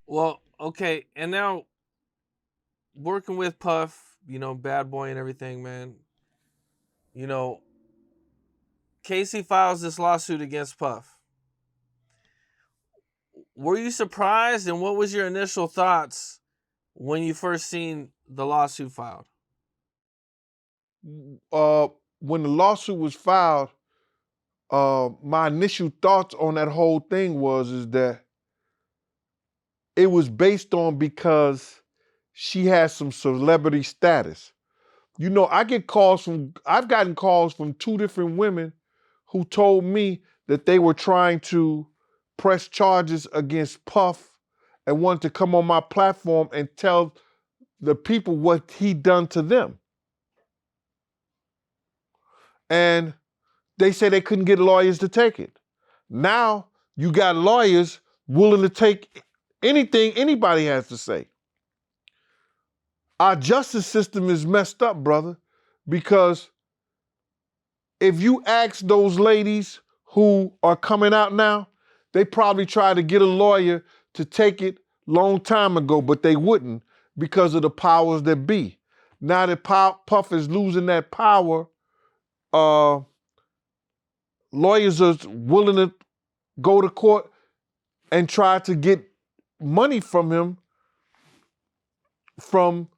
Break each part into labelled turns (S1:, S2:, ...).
S1: Well, okay, and now working with Puff, Bad Boy and everything, man. You know, Casey files this lawsuit against Puff. Were you surprised, and what was your initial thoughts when you first seen the lawsuit filed?
S2: Uh, when the lawsuit was filed, my initial thoughts on that whole thing was is that it was based on because she has some celebrity status. I've gotten calls from two different women who told me that they were trying to press charges against Puff and wanted to come on my platform and tell the people what he done to them. And they said they couldn't get lawyers to take it. Now you got lawyers willing to take anything anybody has to say. Our justice system is messed up, brother, because if you ask those ladies who are coming out now, they probably tried to get a lawyer to take it long time ago, but they wouldn't because of the powers that be. Now that Puff is losing that power, uh, lawyers are willing to go to court and try to get money from him from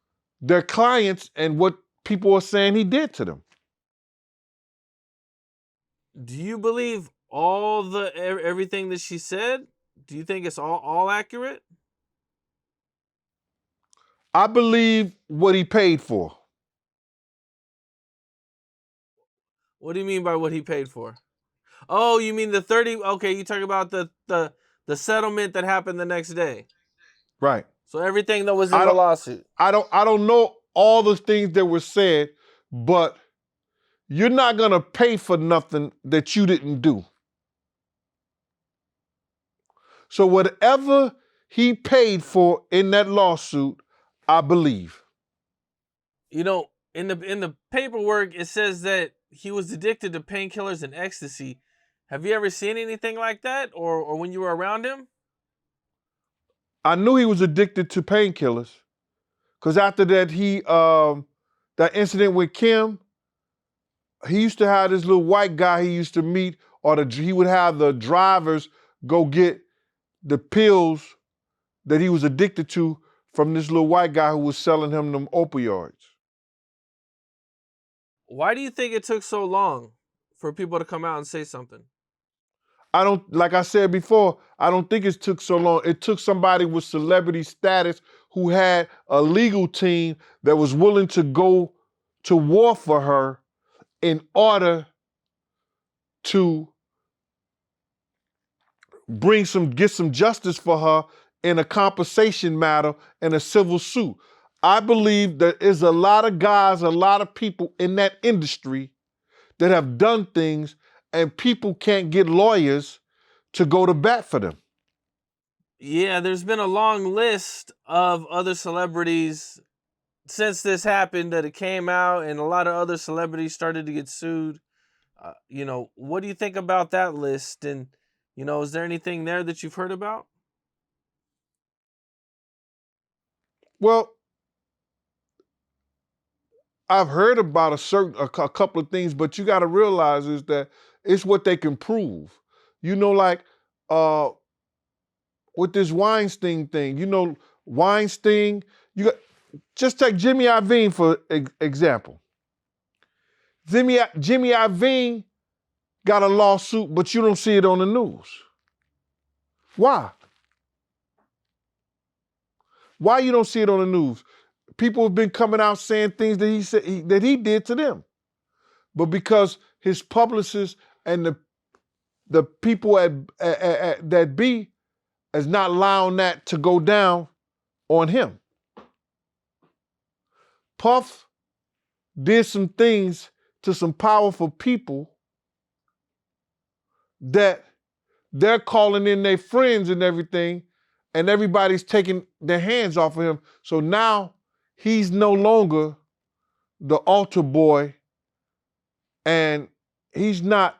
S2: their clients and what people are saying he did to them.
S1: Do you believe everything that she said? Do you think it's all accurate?
S2: I believe what he paid for.
S1: What do you mean by what he paid for? Oh, you mean the 30? Okay, you talk about the settlement that happened the next day.
S2: Right.
S1: So everything that was in
S2: I
S1: the
S2: don't
S1: lawsuit.
S2: I don't know all the things that were said, but you're not gonna pay for nothing that you didn't do. So whatever he paid for in that lawsuit, I believe.
S1: In the paperwork it says that he was addicted to painkillers and ecstasy. Have you ever seen anything like that, or when you were around him?
S2: I knew he was addicted to painkillers because after that incident with Kim, he used to have this little white guy he used to meet, or he would have the drivers go get the pills that he was addicted to from this little white guy who was selling him them opioids.
S1: Why do you think it took so long for people to come out and say something?
S2: I don't, like I said before, I don't think it took so long. It took somebody with celebrity status who had a legal team that was willing to go to war for her in order to get some justice for her in a compensation matter in a civil suit. I believe there is a lot of guys, a lot of people in that industry that have done things and people can't get lawyers to go to bat for them.
S1: Yeah, there's been a long list of other celebrities since this happened that it came out, and a lot of other celebrities started to get sued. What do you think about that list? And is there anything there that you've heard about?
S2: Well, I've heard about a couple of things, but you got to realize is that it's what they can prove. Like uh, with this Weinstein thing. Weinstein. You got just take Jimmy Iovine for example. Jimmy Iovine got a lawsuit, but you don't see it on the news. Why? Why you don't see it on the news? People have been coming out saying things that that he did to them, but because his publicists and the people at that B is not allowing that to go down on him. Puff did some things to some powerful people that they're calling in their friends and everything, and everybody's taking their hands off of him. So now he's no longer the altar boy, and he's not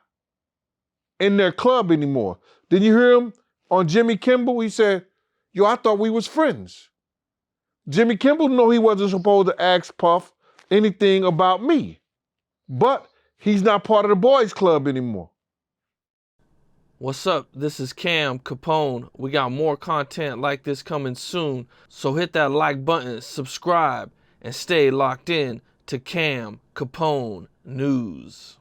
S2: in their club anymore. Did you hear him on Jimmy Kimmel? He said Yo, I thought we was friends. Jimmy Kimmel knew he wasn't supposed to ask Puff anything about me. But he's not part of the boys club anymore.
S1: What's up? This is Cam Capone. We got more content like this coming soon, so hit that like button, subscribe, and stay locked in to Cam Capone News.